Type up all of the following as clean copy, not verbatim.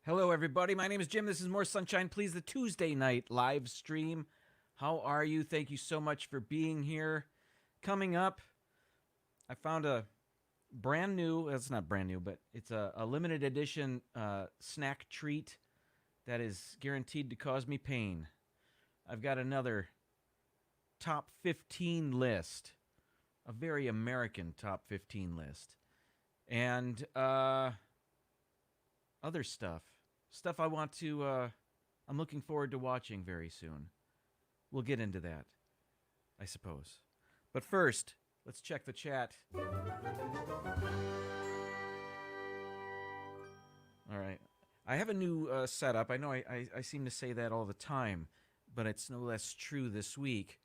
Hello, everybody. My name is Jim. This is More Sunshine, Please, the Tuesday night live stream. How are you? Thank you so much for being here. Coming up, I found a brand new, it's not brand new, but it's a limited edition snack treat that is guaranteed to cause me pain. I've got another top 15 list, a very American top 15 list. And other stuff I want to I'm looking forward to watching very soon. We'll get into that, I suppose. But first, let's check the chat. All right. I have a new setup. I know I seem to say that all the time, but it's no less true this week.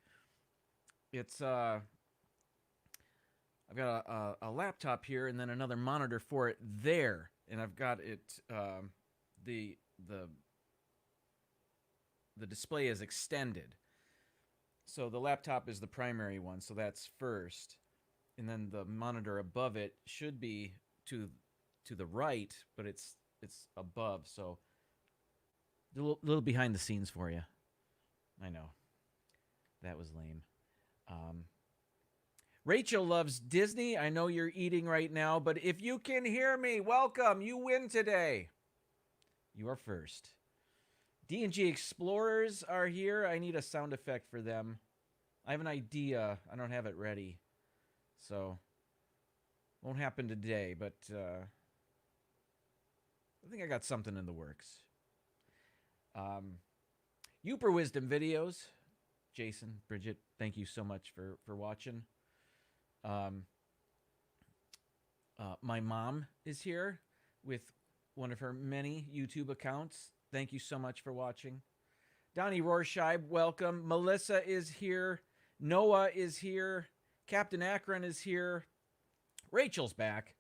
It's I've got a laptop here and then another monitor for it there, and I've got it the display is extended. So the laptop is the primary one, so that's first, and then the monitor above it should be to the right, but it's above. So a little behind the scenes for you. I know that was lame. Rachel loves Disney. I know you're eating right now, but if you can hear me, welcome. You win today. You are first. D&G Explorers are here. I need a sound effect for them. I have an idea. I don't have it ready. So, won't happen today, but I think I got something in the works. Uper Wisdom videos. Jason, Bridget, thank you so much for watching. My mom is here with one of her many YouTube accounts. Thank you so much for watching. Donnie Rorscheib, welcome. Melissa is here. Noah is here. Captain Akron is here. Rachel's back.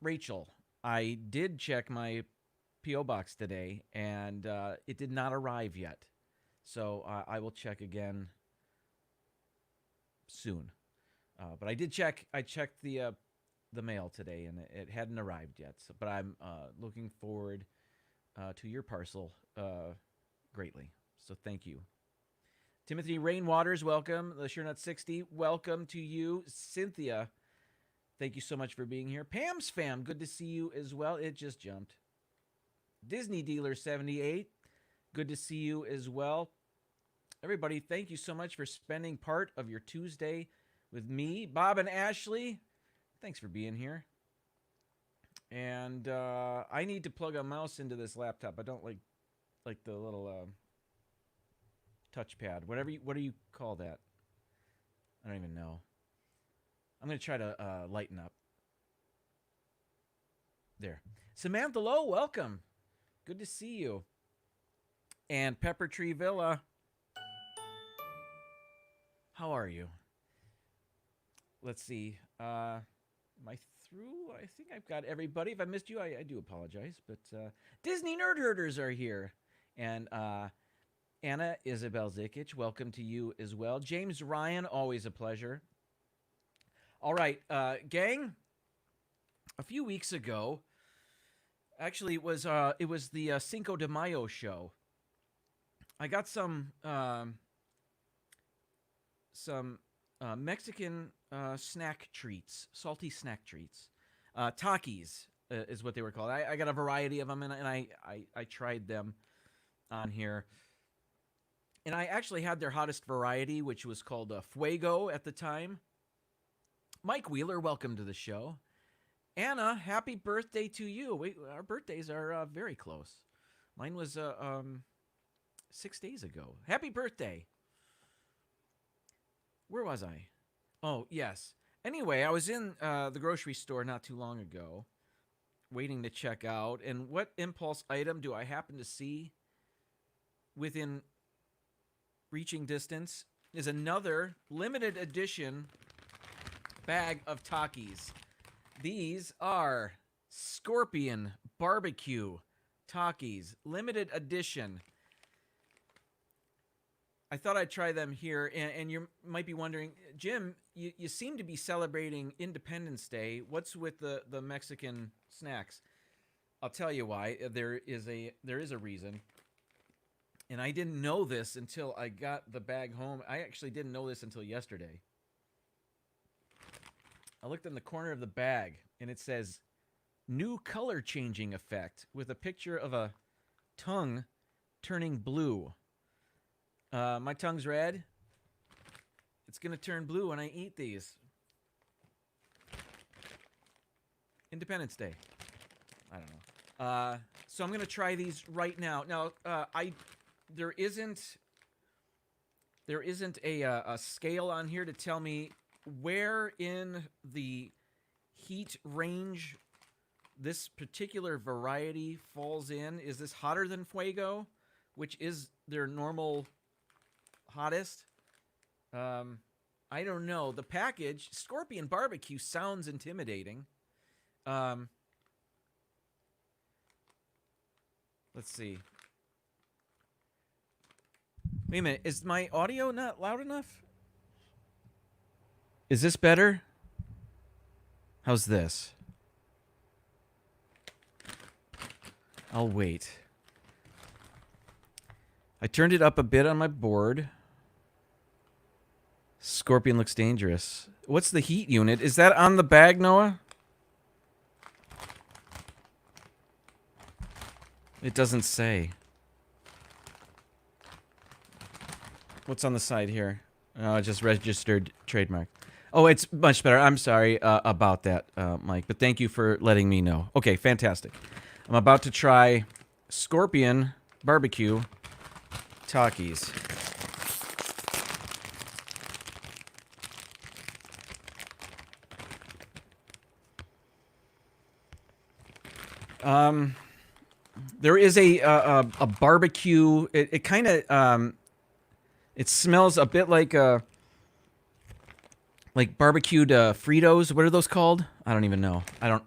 Rachel, I did check my P.O. box today, and it did not arrive yet. So I will check again soon. But I did check. I checked the mail today, and it hadn't arrived yet. So, but I'm looking forward to your parcel greatly. So thank you. Timothy Rainwaters, welcome. The Sure Nut 60, welcome to you. Cynthia, thank you so much for being here. Pam's fam, good to see you as well. It just jumped. Disney Dealer 78, good to see you as well. Everybody, thank you so much for spending part of your Tuesday with me. Bob and Ashley, thanks for being here. And I need to plug a mouse into this laptop. I don't like the little touchpad. What do you call that? I don't even know. I'm going to try to lighten up. There. Samantha Lowe, welcome. Good to see you. And Pepper Tree Villa, how are you? Let's see. Am I through? I think I've got everybody. If I missed you, I do apologize. But Disney Nerd Herders are here. And Anna Isabel Zikic, welcome to you as well. James Ryan, always a pleasure. All right, gang. A few weeks ago, actually, it was the Cinco de Mayo show. I got some Mexican snack treats, salty snack treats. Takis is what they were called. I got a variety of them, and I tried them on here. And I actually had their hottest variety, which was called Fuego at the time. Mike Wheeler, welcome to the show. Anna, happy birthday to you. Our birthdays are very close. Mine was 6 days ago. Happy birthday. Where was I? Oh, yes. Anyway, I was in the grocery store not too long ago, waiting to check out. And what impulse item do I happen to see within reaching distance is another limited edition bag of Takis. These are Scorpion Barbecue Takis, limited edition. I thought I'd try them here, and you might be wondering, Jim, you seem to be celebrating Independence Day. What's with the Mexican snacks? I'll tell you why. There is a reason, and I didn't know this until I got the bag home. I actually didn't know this until yesterday. I looked in the corner of the bag, and it says "new color changing effect" with a picture of a tongue turning blue. My tongue's red. It's gonna turn blue when I eat these. Independence Day. I don't know. So I'm gonna try these right now. Now, there isn't a scale on here to tell me where in the heat range this particular variety falls in. Is this hotter than Fuego, which is their normal hottest? I don't know. The package, Scorpion Barbecue, sounds intimidating. Let's see. Wait a minute. Is my audio not loud enough? Is this better? How's this? I'll wait. I turned it up a bit on my board. Scorpion looks dangerous. What's the heat unit? Is that on the bag, Noah? It doesn't say. What's on the side here? Oh, just registered trademark. Oh, it's much better. I'm sorry about that, Mike, but thank you for letting me know. Okay, fantastic. I'm about to try Scorpion Barbecue Takis. There is a barbecue. It kind of it smells a bit like barbecued Fritos. What are those called? I don't even know. I don't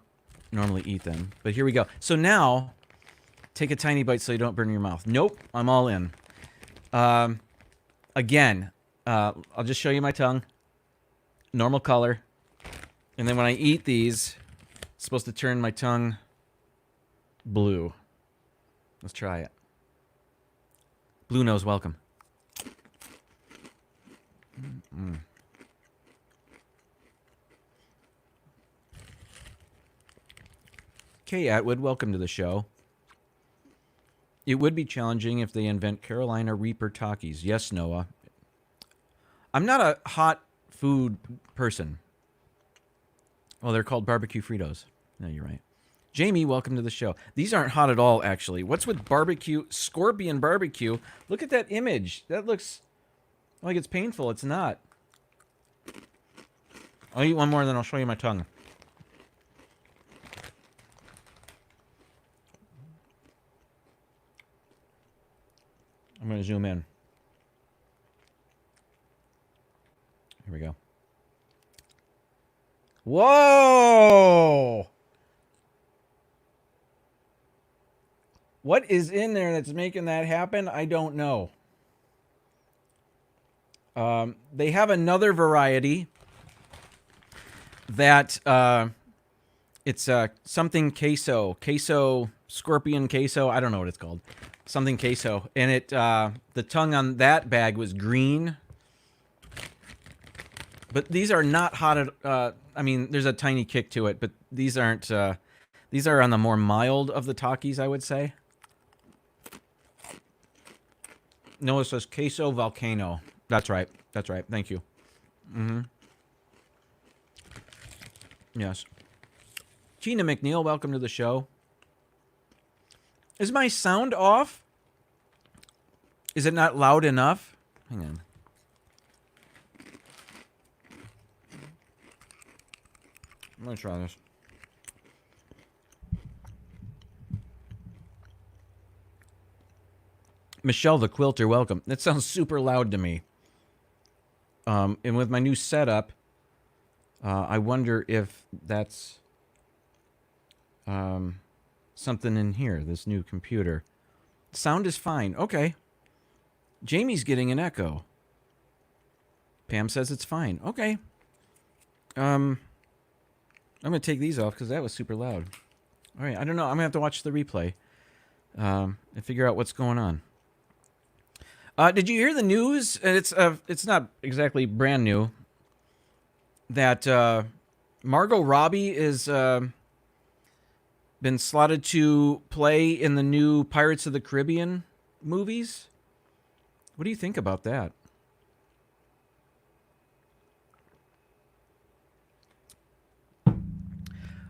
normally eat them. But here we go. So now, take a tiny bite so you don't burn your mouth. Nope, I'm all in. Again, I'll just show you my tongue. Normal color. And then when I eat these, it's supposed to turn my tongue blue. Let's try it. Blue nose, welcome. Kay Atwood, welcome to the show. It would be challenging if they invent Carolina Reaper Takis. Yes, Noah. I'm not a hot food person. Oh, they're called barbecue Fritos. No, you're right. Jamie, welcome to the show. These aren't hot at all, actually. What's with barbecue? Scorpion Barbecue. Look at that image. That looks like it's painful. It's not. I'll eat one more, then I'll show you my tongue. I'm going to zoom in. Here we go. Whoa! What is in there that's making that happen? I don't know. They have another variety that it's something queso, scorpion queso. I don't know what it's called. Something queso, and it the tongue on that bag was green. But these are not hot at. I mean, there's a tiny kick to it, but these aren't. These are on the more mild of the Takis, I would say. No, it says queso volcano. That's right. That's right. Thank you. Mm-hmm. Yes. Gina McNeil, welcome to the show. Is my sound off? Is it not loud enough? Hang on. I'm going to try this. Michelle the Quilter, welcome. That sounds super loud to me. And with my new setup, I wonder if that's something in here, this new computer. Sound is fine. Okay. Jamie's getting an echo. Pam says it's fine. Okay. I'm going to take these off because that was super loud. All right, I don't know. I'm gonna have to watch the replay and figure out what's going on. Did you hear the news? And it's not exactly brand new. That Margot Robbie is been slotted to play in the new Pirates of the Caribbean movies. What do you think about that?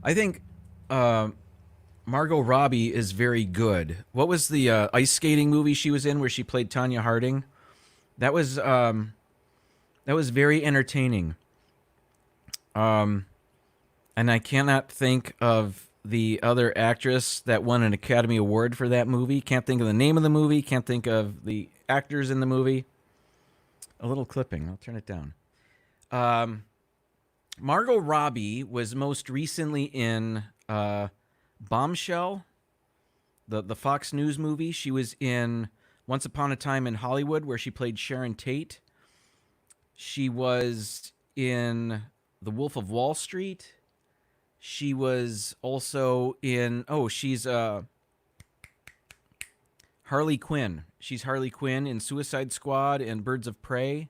I think Margot Robbie is very good. What was the ice skating movie she was in where she played Tanya Harding? That was very entertaining. And I cannot think of the other actress that won an Academy Award for that movie. Can't think of the name of the movie. Can't think of the actors in the movie. A little clipping. I'll turn it down. Margot Robbie was most recently in Bombshell, the Fox News movie. She was in Once Upon a Time in Hollywood, where she played Sharon Tate. She was in The Wolf of Wall Street. She was also in, she's Harley Quinn. She's Harley Quinn in Suicide Squad and Birds of Prey.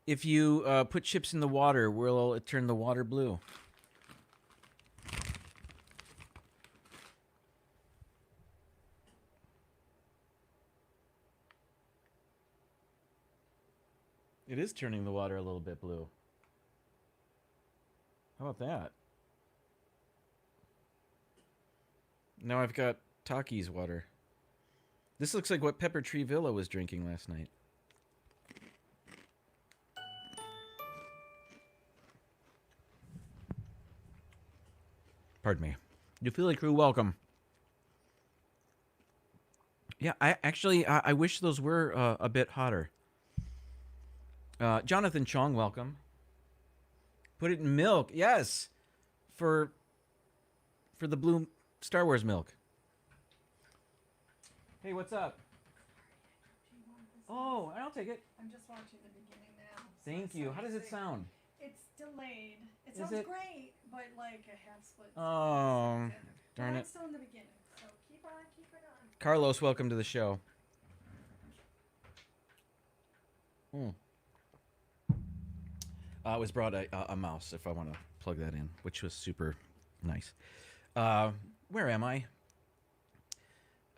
If you put chips in the water, will it turn the water blue? It is turning the water a little bit blue. How about that? Now I've got Taki's water. This looks like what Pepper Tree Villa was drinking last night. Pardon me. You feel like crew, welcome. Yeah, I wish those were a bit hotter. Jonathan Chong, welcome. Put it in milk. Yes. For the blue Star Wars milk. Hey, what's up? Oh, I'll take it. I'm just watching the beginning now. Thank you. How does it sound? It's delayed. It sounds great, but like a half split. Oh, darn it. It's still in the beginning, so keep it on. Carlos, welcome to the show. I was brought a mouse if I want to plug that in, which was super nice. Where am I?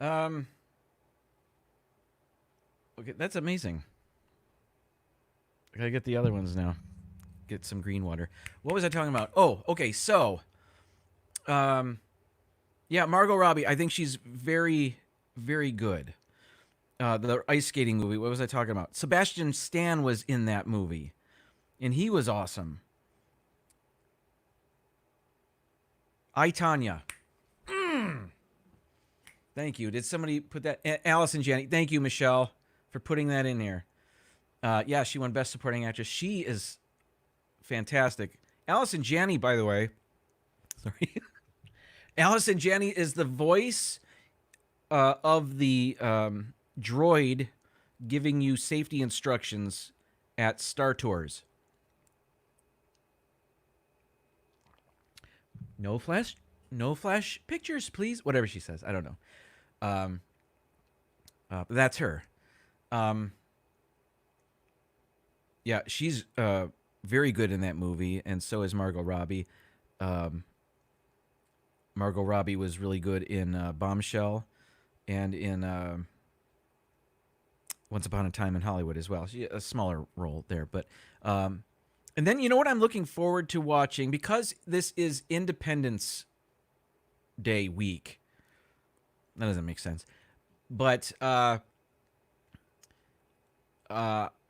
Okay, that's amazing. I gotta get the other ones now. Get some green water. What was I talking about? Oh, okay. So, yeah, Margot Robbie. I think she's very, very good. The ice skating movie. What was I talking about? Sebastian Stan was in that movie, and he was awesome. I, Tanya. Thank you. Did somebody put that? Allison Janney. Thank you, Michelle, for putting that in here. Yeah, she won Best Supporting Actress. She is fantastic. Allison Janney, by the way. Sorry. Allison Janney is the voice of the droid giving you safety instructions at Star Tours. No flash pictures, please. Whatever she says. I don't know. That's her. Yeah, she's very good in that movie, and so is Margot Robbie. Margot Robbie was really good in Bombshell and in Once Upon a Time in Hollywood as well. She a smaller role there, but and then you know what I'm looking forward to watching, because this is Independence Day week. That doesn't make sense, but I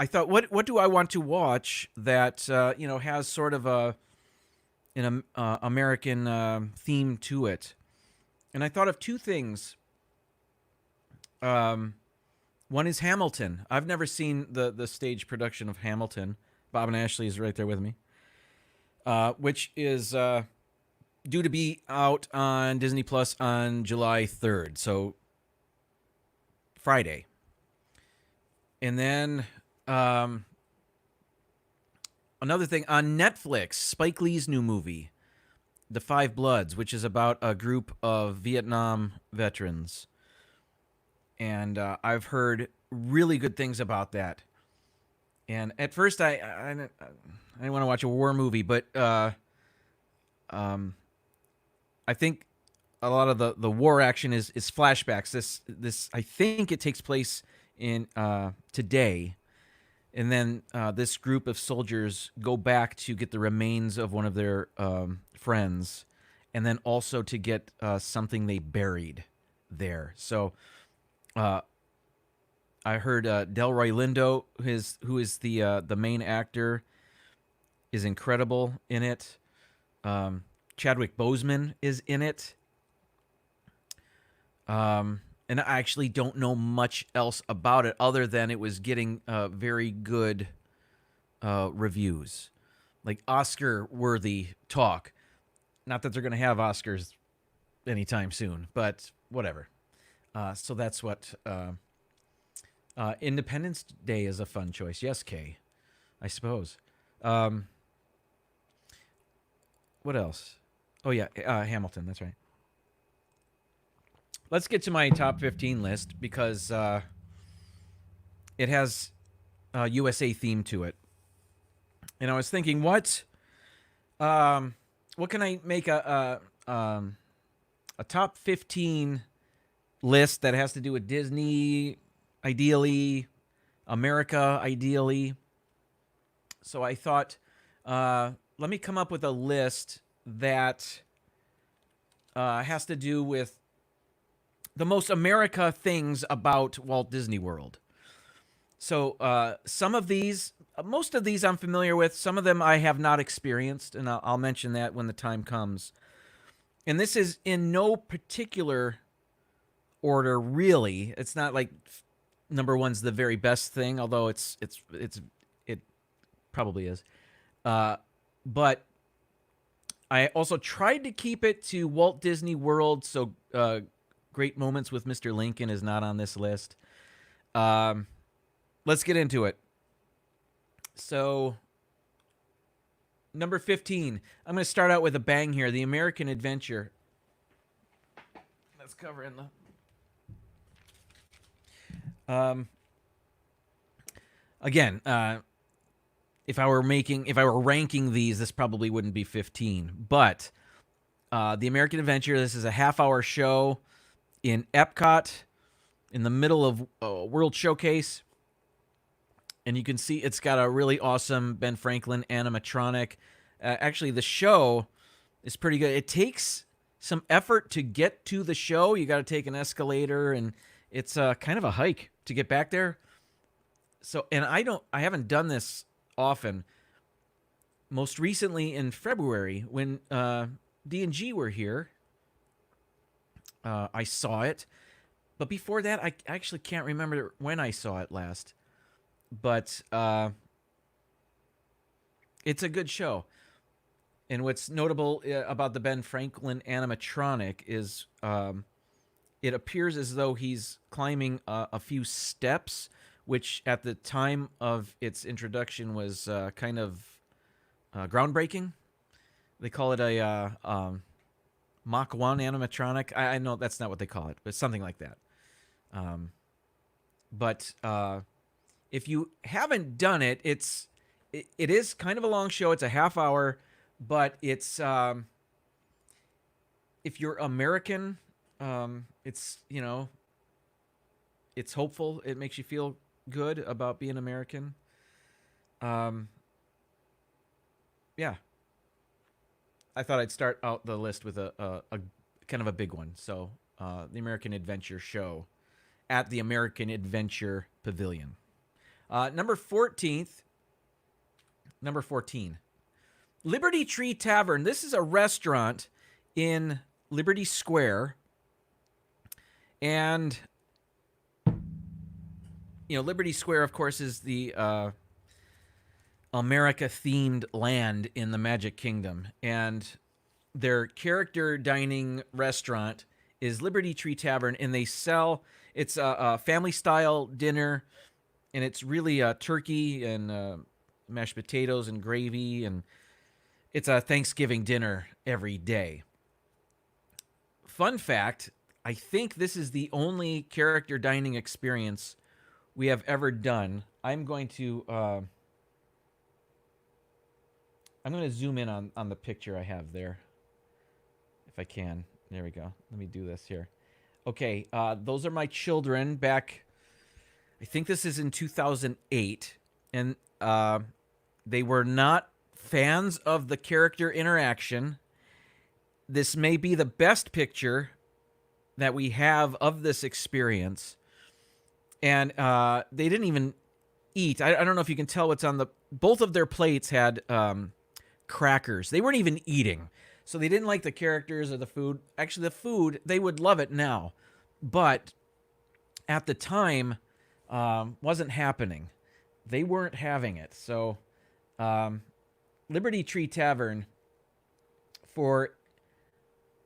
thought, what do I want to watch that has sort of an American theme to it, and I thought of two things. One is Hamilton. I've never seen the stage production of Hamilton. Bob and Ashley is right there with me, which is due to be out on Disney Plus on July 3rd, so Friday. And then another thing on Netflix, Spike Lee's new movie, The Five Bloods, which is about a group of Vietnam veterans. And I've heard really good things about that. And at first, I didn't want to watch a war movie, but um, I think a lot of the war action is flashbacks. This I think it takes place in today, and then this group of soldiers go back to get the remains of one of their friends, and then also to get something they buried there. So I heard Delroy Lindo, who is the main actor, is incredible in it. Chadwick Boseman is in it. And I actually don't know much else about it other than it was getting very good reviews, like Oscar-worthy talk. Not that they're going to have Oscars anytime soon, but whatever. So that's what Independence Day is a fun choice. Yes, Kay, I suppose. What else? Oh, yeah, Hamilton. That's right. Let's get to my top 15 list because it has a USA theme to it. And I was thinking, what can I make a top 15 list that has to do with Disney, ideally, America, ideally. So I thought, let me come up with a list that has to do with the most America things about Walt Disney World. So some of these, most of these I'm familiar with. Some of them I have not experienced, and I'll mention that when the time comes. And this is in no particular order, really. It's not like number one's the very best thing, although it probably is. But I also tried to keep it to Walt Disney World, so Great Moments with Mr. Lincoln is not on this list. Let's get into it. So, number 15. I'm going to start out with a bang here. The American Adventure. Let's cover in the... Again, if I were ranking these, this probably wouldn't be 15. But The American Adventure, this is a half-hour show in Epcot, in the middle of World Showcase. And you can see it's got a really awesome Ben Franklin animatronic. Actually, the show is pretty good. It takes some effort to get to the show. You got to take an escalator, and it's kind of a hike to get back there. So, and I haven't done this often. Most recently in February, when D&G were here, I saw it. But before that, I actually can't remember when I saw it last. But it's a good show. And what's notable about the Ben Franklin animatronic is it appears as though he's climbing a few steps, which at the time of its introduction was kind of groundbreaking. They call it a Mach 1 animatronic. I know that's not what they call it, but something like that. But if you haven't done it, it is kind of a long show. It's a half hour, but it's if you're American, it's it's hopeful. It makes you feel good about being American. Yeah. I thought I'd start out the list with a kind of a big one. So, the American Adventure show at the American Adventure Pavilion. Number 14, Liberty Tree Tavern. This is a restaurant in Liberty Square. And, Liberty Square, of course, is the America-themed land in the Magic Kingdom. And their character dining restaurant is Liberty Tree Tavern, and they sell... It's a family-style dinner, and it's really turkey and mashed potatoes and gravy, and it's a Thanksgiving dinner every day. Fun fact, I think this is the only character dining experience we have ever done. I'm going to zoom in on the picture I have there, if I can. There we go. Let me do this here. Okay, those are my children back. I think this is in 2008, and they were not fans of the character interaction. This may be the best picture that we have of this experience, and they didn't even eat. I don't know if you can tell what's on the. Both of their plates had crackers. They weren't even eating. So they didn't like the characters or the food. Actually, the food, they would love it now. But at the time, wasn't happening. They weren't having it. So Liberty Tree Tavern, for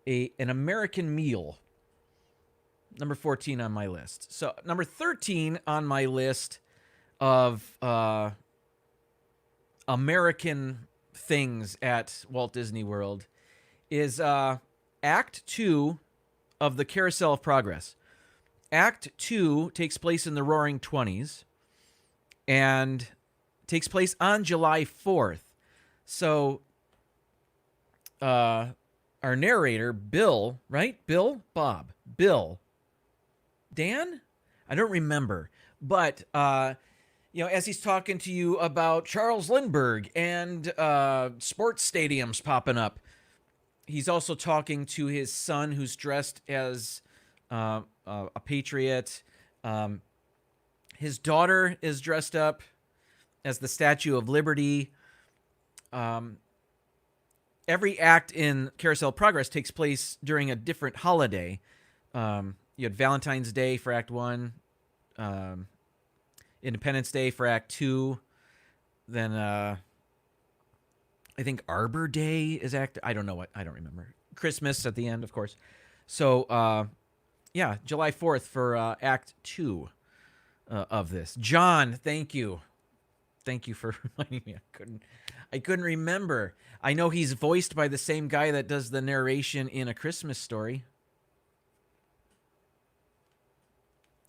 an American meal, number 14 on my list. So number 13 on my list of American things at Walt Disney World is Act 2 of the Carousel of Progress. Act 2 takes place in the Roaring 20s and takes place on July 4th. So our narrator, Bill, right? Bill? Bob. Bill. Dan? I don't remember. But, as he's talking to you about Charles Lindbergh and sports stadiums popping up, he's also talking to his son, who's dressed as a patriot. His daughter is dressed up as the Statue of Liberty. Every act in Carousel of Progress takes place during a different holiday. You had Valentine's Day for Act 1, Independence Day for Act 2, then I think Arbor Day is Act. I don't remember. Christmas at the end, of course. So July 4th for Act 2 of this. John, thank you for reminding me. I couldn't remember. I know he's voiced by the same guy that does the narration in A Christmas Story,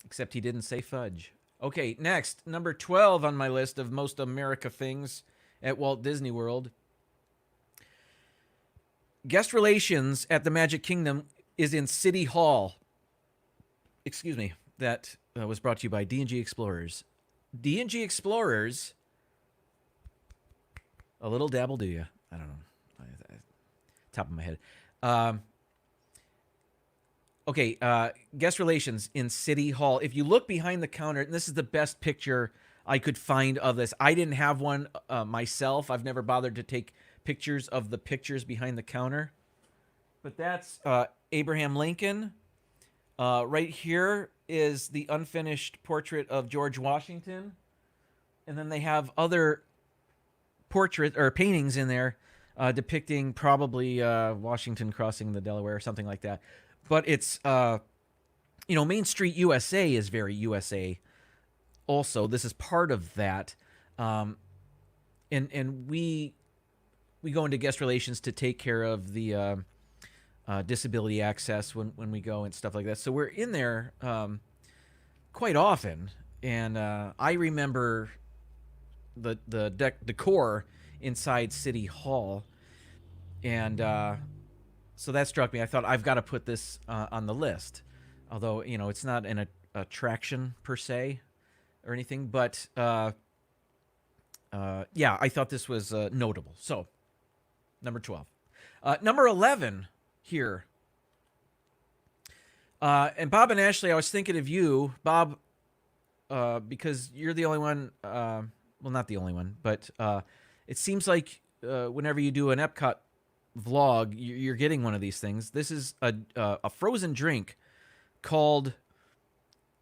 except he didn't say fudge. Okay, next, number 12 on my list of most America things at Walt Disney World. Guest relations at the Magic Kingdom is in City Hall. Excuse me. That was brought to you by D&G Explorers. D&G Explorers, a little dabble do you? I don't know. Top of my head. Guest relations in City Hall. If you look behind the counter, and this is the best picture I could find of this. I didn't have one myself. I've never bothered to take pictures of the pictures behind the counter. But that's Abraham Lincoln. Right here is the unfinished portrait of George Washington. And then they have other portraits or paintings in there depicting probably Washington crossing the Delaware or something like that. But it's, Main Street USA is very USA also. This is part of that. And we go into guest relations to take care of the disability access when we go and stuff like that. So we're in there quite often. And I remember the decor inside City Hall. And so that struck me. I thought, I've got to put this on the list. Although, it's not an attraction per se or anything. But, I thought this was notable. So, number 12. Number 11 here. And Bob and Ashley, I was thinking of you, Bob, because you're the only one. Well, not the only one. But it seems like whenever you do an Epcot vlog, you're getting one of these things. This is a frozen drink called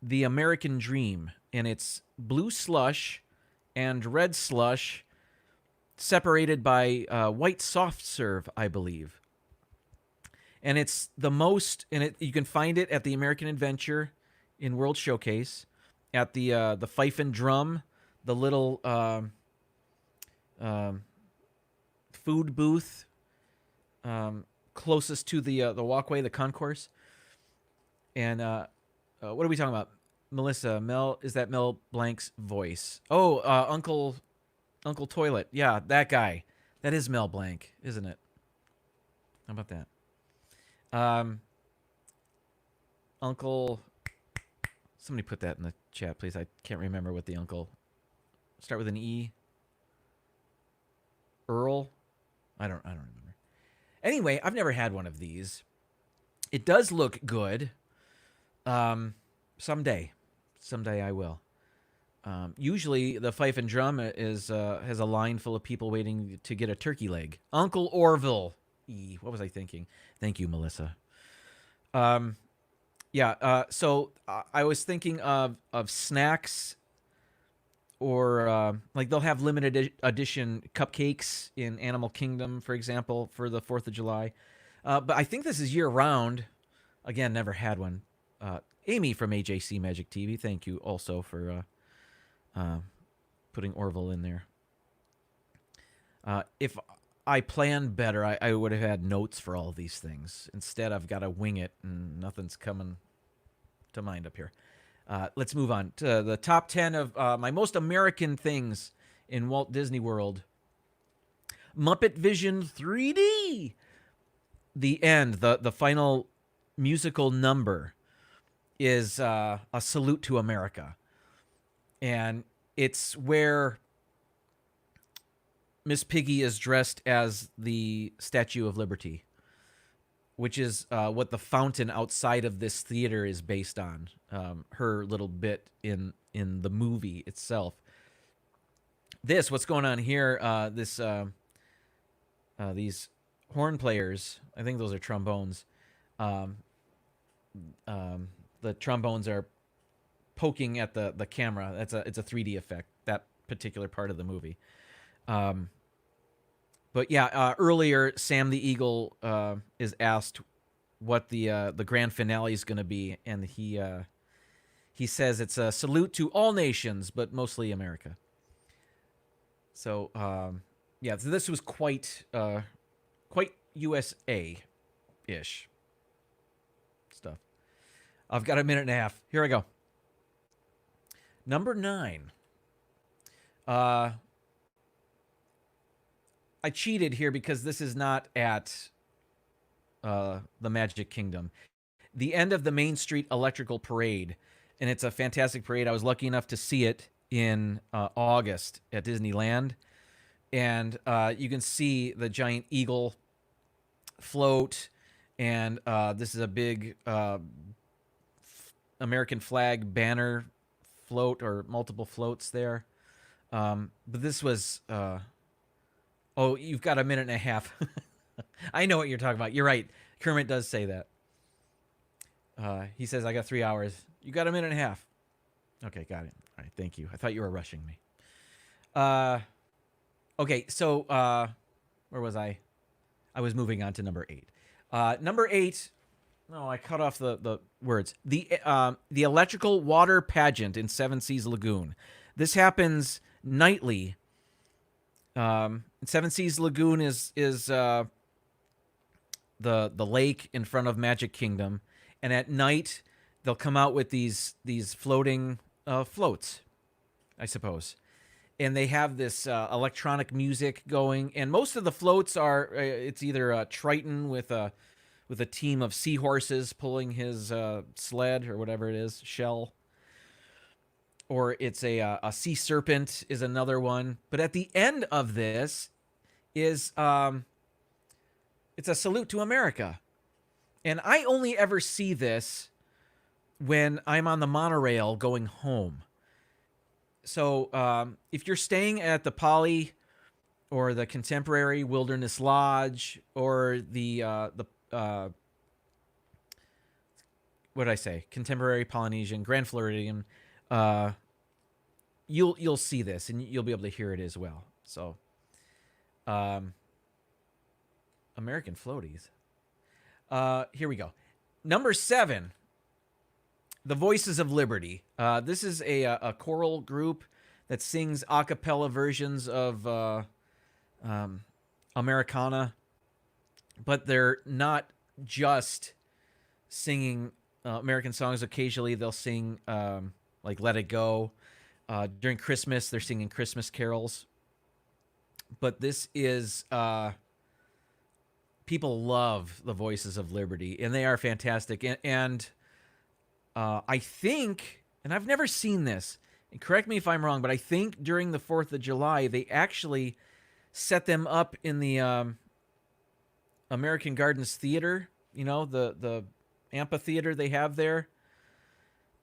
the American Dream, and it's blue slush and red slush separated by white soft serve, I believe. And it's the most, and you can find it at the American Adventure in World Showcase, at the Fife and Drum, the little um, food booth closest to the walkway, the concourse. And what are we talking about? Melissa, Mel, is that Mel Blanc's voice? Oh, Uncle Toilet. Yeah, that guy. That is Mel Blanc, isn't it? How about that? Um, Uncle. Somebody put that in the chat, please. I can't remember what the uncle. Start with an E. Earl. I don't remember. Anyway, I've never had one of these. It does look good. Someday I will. Usually, the fife and drum is has a line full of people waiting to get a turkey leg. Uncle Orville. What was I thinking? Thank you, Melissa. Yeah. So I was thinking of snacks, or like they'll have limited edition cupcakes in Animal Kingdom, for example, for the 4th of July. But I think this is year round. Again, never had one. Amy from AJC Magic TV, thank you also for putting Orville in there. If I planned better, I would have had notes for all of these things. Instead, I've got to wing it, and nothing's coming to mind up here. Let's move on to the top 10 of my most American things in Walt Disney World. Muppet Vision 3D. The end, the final musical number is a salute to America. And it's where Miss Piggy is dressed as the Statue of Liberty, which is what the fountain outside of this theater is based on. Her little bit in the movie itself. What's going on here? These horn players. I think those are trombones. The trombones are poking at the camera. It's a 3D effect. That particular part of the movie. But yeah, earlier Sam the Eagle is asked what the grand finale is going to be, and he says it's a salute to all nations, but mostly America. So yeah, so this was quite USA ish stuff. I've got a minute and a half. Here I go. Number 9. I cheated here because this is not at the Magic Kingdom. The end of the Main Street Electrical Parade, and it's a fantastic parade. I was lucky enough to see it in August at Disneyland, and you can see the giant eagle float, and this is a big American flag banner float, or multiple floats there. But this was... oh, you've got a minute and a half. I know what you're talking about. You're right. Kermit does say that. He says, I got 3 hours. You got a minute and a half. Okay, got it. All right, thank you. I thought you were rushing me. Okay, so where was I? I was moving on to number 8. Number 8... No, I cut off the words. The electrical water pageant in Seven Seas Lagoon. This happens nightly. Seven Seas Lagoon is the lake in front of Magic Kingdom, and at night they'll come out with these floating floats, I suppose, and they have this electronic music going, and most of the floats are it's either a Triton with a team of seahorses pulling his sled or whatever it is, shell. Or it's a sea serpent is another one. But at the end of this is it's a salute to America. And I only ever see this when I'm on the monorail going home. So if you're staying at the Poly or the Contemporary Wilderness Lodge or the what did I say? Contemporary Polynesian, Grand Floridian. You'll see this and you'll be able to hear it as well. So, American floaties. Here we go. Number 7, the Voices of Liberty. This is a choral group that sings a cappella versions of um, Americana, but they're not just singing American songs. Occasionally, they'll sing like "Let It Go." During Christmas, they're singing Christmas carols. But this is people love the Voices of Liberty, and they are fantastic. And I think, and I've never seen this, and correct me if I'm wrong, but I think during the 4th of July, they actually set them up in the American Gardens Theater, the amphitheater they have there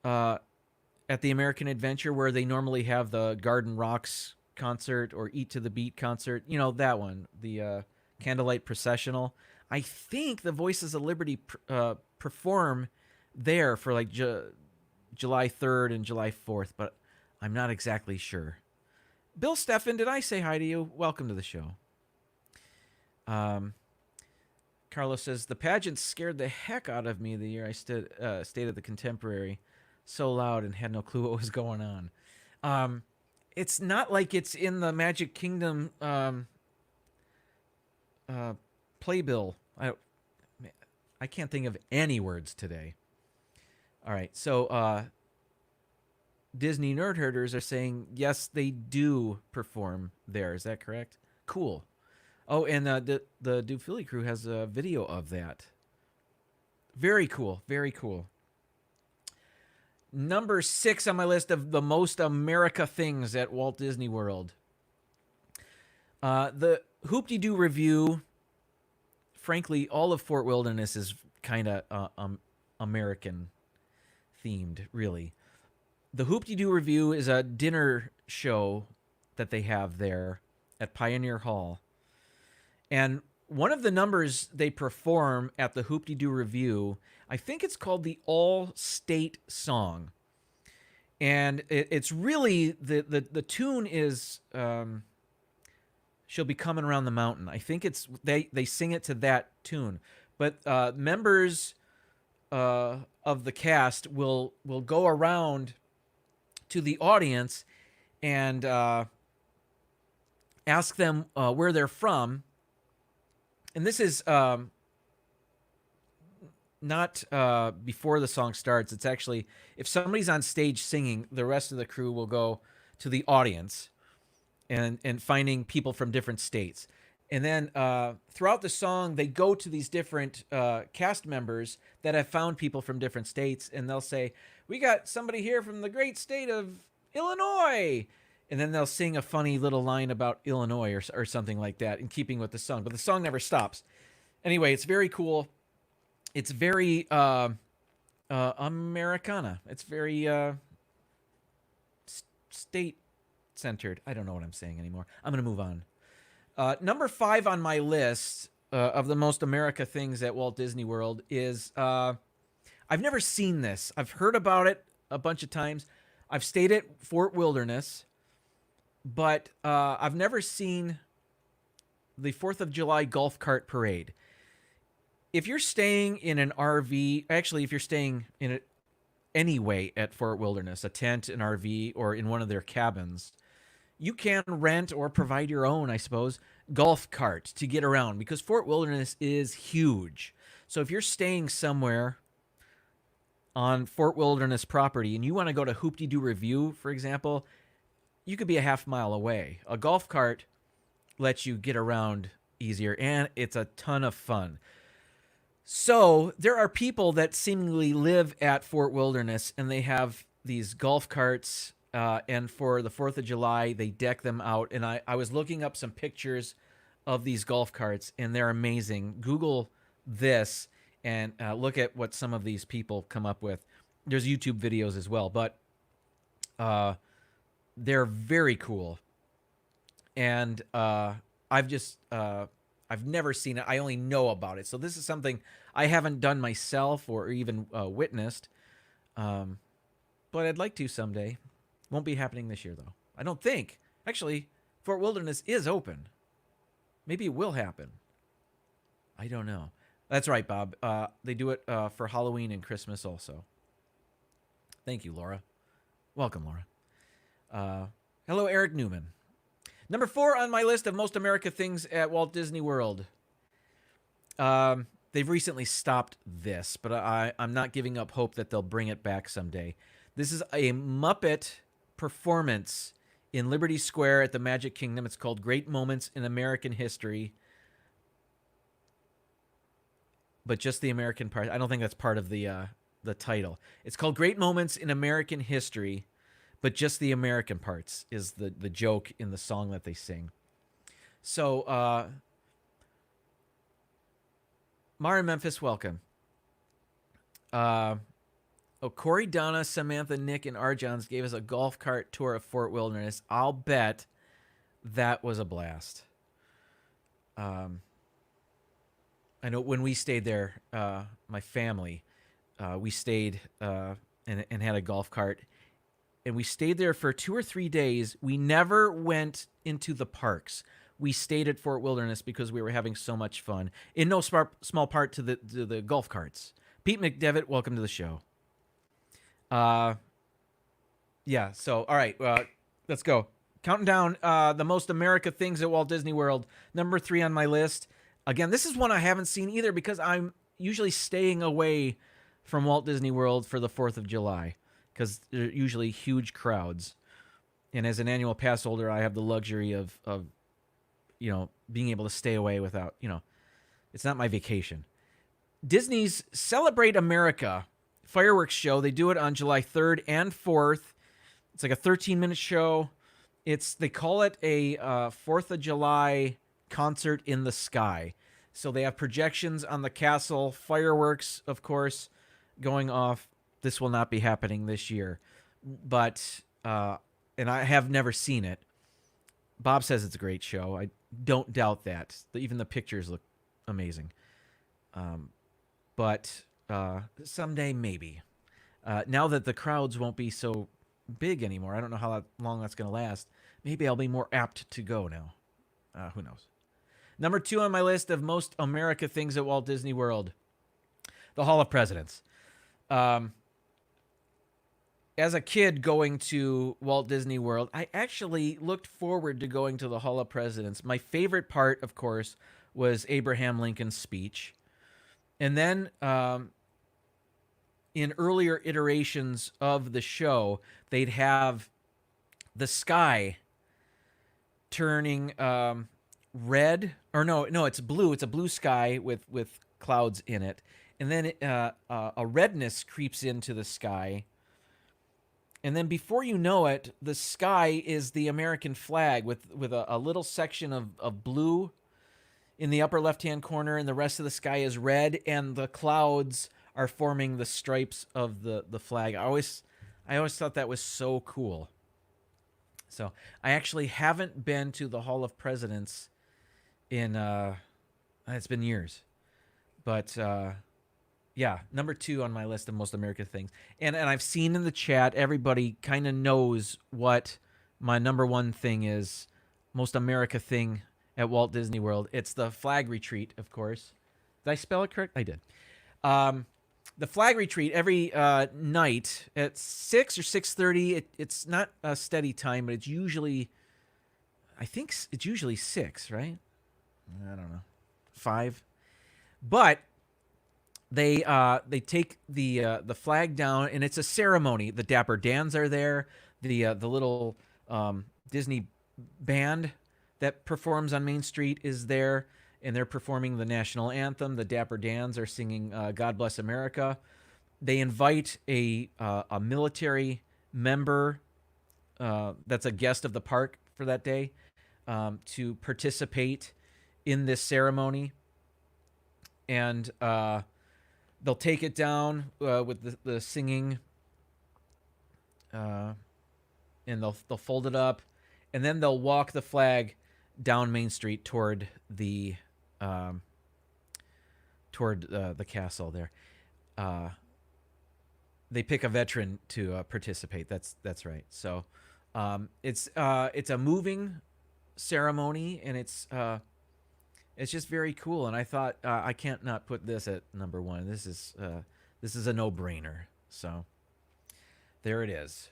uh, at the American Adventure, where they normally have the Garden Rocks concert or Eat to the Beat concert. That one, the Candlelight Processional. I think the Voices of Liberty perform there for like July 3rd and July 4th, but I'm not exactly sure. Bill Steffen, did I say hi to you? Welcome to the show. Carlos says, the pageant scared the heck out of me the year I stayed at the Contemporary. So loud and had no clue what was going on. It's not like it's in the Magic Kingdom playbill. I can't think of any words today. All right, so Disney Nerd Herders are saying, yes, they do perform there. Is that correct? Cool. Oh, and the Dufili crew has a video of that. Very cool. Very cool. Number 6 on my list of the most America things at Walt Disney World. The Hoop-Dee-Do Revue. Frankly, all of Fort Wilderness is kind of American themed, really. The Hoop-Dee-Do Revue is a dinner show that they have there at Pioneer Hall. And one of the numbers they perform at the Hoop-Dee-Do Revue, I think it's called the All-State Song. And it's really, the tune is She'll Be Coming Around the Mountain. I think it's, they sing it to that tune. But members of the cast will go around to the audience and ask them where they're from. And this is not before the song starts. It's actually, if somebody's on stage singing, the rest of the crew will go to the audience and finding people from different states. And then throughout the song, they go to these different cast members that have found people from different states, and they'll say, we got somebody here from the great state of Illinois. And then they'll sing a funny little line about Illinois or something like that in keeping with the song. But the song never stops. Anyway, it's very cool. It's very Americana. It's very state-centered. I don't know what I'm saying anymore. I'm going to move on. Number 5 on my list of the most America things at Walt Disney World is I've never seen this. I've heard about it a bunch of times. I've stayed at Fort Wilderness, but I've never seen the 4th of July golf cart parade. If you're staying in an RV, actually, if you're staying in it anyway at Fort Wilderness, a tent, an RV, or in one of their cabins, you can rent or provide your own, I suppose, golf cart to get around because Fort Wilderness is huge. So if you're staying somewhere on Fort Wilderness property and you want to go to Hoop-Dee-Do Revue, for example, you could be a half mile away. A golf cart lets you get around easier, and it's a ton of fun. So there are people that seemingly live at Fort Wilderness, and they have these golf carts, and for the 4th of July, they deck them out. And I was looking up some pictures of these golf carts, and they're amazing. Google this and look at what some of these people come up with. There's YouTube videos as well, but they're very cool. And I've never seen it. I only know about it. So this is something I haven't done myself or even witnessed. But I'd like to someday. Won't be happening this year, though. I don't think. Actually, Fort Wilderness is open. Maybe it will happen. I don't know. That's right, Bob. They do it for Halloween and Christmas also. Thank you, Laura. Welcome, Laura. Hello, Eric Newman. Number 4 on my list of most America things at Walt Disney World. They've recently stopped this, but I'm not giving up hope that they'll bring it back someday. This is a Muppet performance in Liberty Square at the Magic Kingdom. It's called Great Moments in American History, but just the American part. I don't think that's part of the title. It's called Great Moments in American History, but just the American parts is the joke in the song that they sing. So, Mara Memphis, welcome. Corey, Donna, Samantha, Nick, and Arjons gave us a golf cart tour of Fort Wilderness. I'll bet that was a blast. I know when we stayed there, my family, we stayed and had a golf cart. And we stayed there for 2 or 3 days. We never went into the parks. We stayed at Fort Wilderness because we were having so much fun. In no small part to the golf carts. Pete McDevitt, welcome to the show. Yeah, so, all right, let's go. Counting down the most America things at Walt Disney World. Number 3 on my list. Again, this is one I haven't seen either because I'm usually staying away from Walt Disney World for the 4th of July because they're usually huge crowds. And as an annual pass holder, I have the luxury of being able to stay away without, it's not my vacation. Disney's Celebrate America fireworks show. They do it on July 3rd and 4th. It's like a 13-minute show. They call it a 4th of July concert in the sky. So they have projections on the castle, fireworks, of course, going off. This will not be happening this year. But, and I have never seen it. Bob says it's a great show. I don't doubt that. Even the pictures look amazing. But someday, maybe. Now that the crowds won't be so big anymore, I don't know how long that's going to last. Maybe I'll be more apt to go now. Who knows? Number 2 on my list of most America things at Walt Disney World. The Hall of Presidents. As a kid going to Walt Disney World, I actually looked forward to going to the Hall of Presidents. My favorite part, of course, was Abraham Lincoln's speech. And then in earlier iterations of the show, they'd have the sky turning red. Or no, it's blue. It's a blue sky with clouds in it. And then a redness creeps into the sky. And then before you know it, the sky is the American flag with a little section of blue in the upper left-hand corner, and the rest of the sky is red, and the clouds are forming the stripes of the flag. I always thought that was so cool. So I actually haven't been to the Hall of Presidents in it's been years. But yeah, number 2 on my list of most America things. And I've seen in the chat, everybody kind of knows what my number 1 thing is, most America thing at Walt Disney World. It's the flag retreat, of course. Did I spell it correct? I did. The flag retreat every night at 6 or 6:30. It's not a steady time, but it's usually, I think it's usually 6, right? I don't know, 5. But they take the flag down, and it's a ceremony. The Dapper Dans are there. The little Disney band that performs on Main Street is there, and they're performing the national anthem. The Dapper Dans are singing "God Bless America." They invite a military member that's a guest of the park for that day to participate in this ceremony, and they'll take it down with the singing, and they'll fold it up, and then they'll walk the flag down Main Street toward the castle there. They pick a veteran to participate. That's right. So it's a moving ceremony, and it's just very cool. And I thought I can't not put this at number 1. This is a no-brainer. So there it is.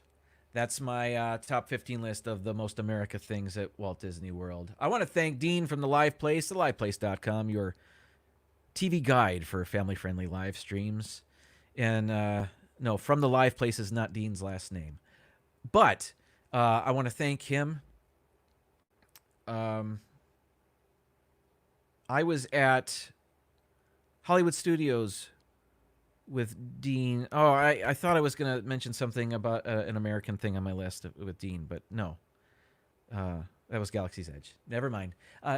That's my top 15 list of the most America things at Walt Disney World. I want to thank Dean from The Live Place, theliveplace.com, your TV guide for family-friendly live streams. And no, from The Live Place is not Dean's last name. But I want to thank him. Um, I was at Hollywood Studios with Dean. Oh, I thought I was going to mention something about an American thing on my list with Dean, but no. That was Galaxy's Edge. Never mind.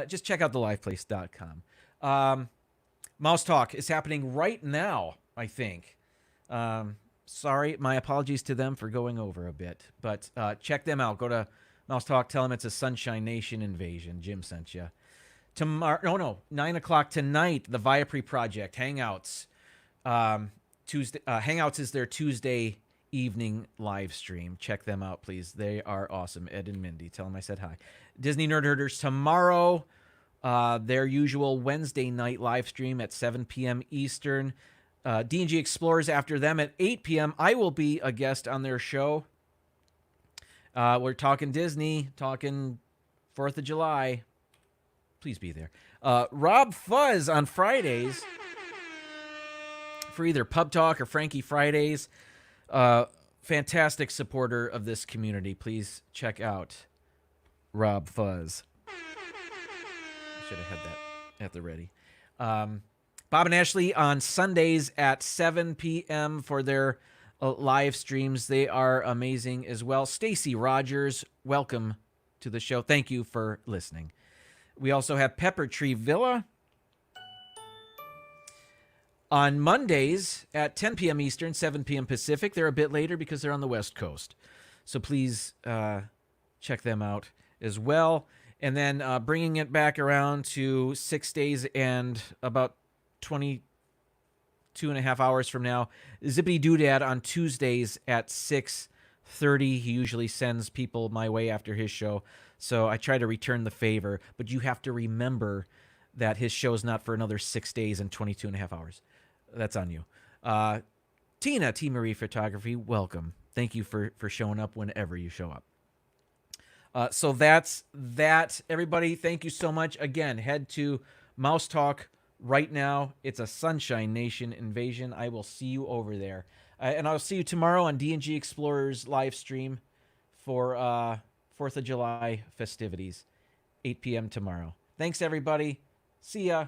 Just check out theliveplace.com. Mouse Talk is happening right now, I think. Sorry, my apologies to them for going over a bit, but check them out. Go to Mouse Talk, tell them it's a Sunshine Nation invasion. Jim sent you. Tomorrow, 9 o'clock tonight, the Viapre Project Hangouts. Tuesday Hangouts is their Tuesday evening live stream. Check them out, please. They are awesome. Ed and Mindy, tell them I said hi. Disney Nerd Herders tomorrow, their usual Wednesday night live stream at 7 p.m. Eastern. D&G Explorers after them at 8 p.m. I will be a guest on their show. We're talking Disney, talking 4th of July. Please be there. Rob Fuzz on Fridays for either Pub Talk or Frankie Fridays. Fantastic supporter of this community. Please check out Rob Fuzz. Should have had that at the ready. Bob and Ashley on Sundays at 7 p.m. for their live streams. They are amazing as well. Stacy Rogers, welcome to the show. Thank you for listening. We also have Pepper Tree Villa on Mondays at 10 p.m. Eastern, 7 p.m. Pacific. They're a bit later because they're on the West Coast. So please check them out as well. And then bringing it back around to 6 days and about 22 and a half hours from now, Zippity Doodad on Tuesdays at 6:30. He usually sends people my way after his show. So I try to return the favor. But you have to remember that his show is not for another 6 days and 22 and a half hours. That's on you. Tina, T. Marie Photography, welcome. Thank you for showing up whenever you show up. So that's that. Everybody, thank you so much. Again, head to Mouse Talk right now. It's a Sunshine Nation invasion. I will see you over there. And I'll see you tomorrow on D&G Explorers live stream for 4th of July festivities. 8 p.m. tomorrow. Thanks, everybody. See ya.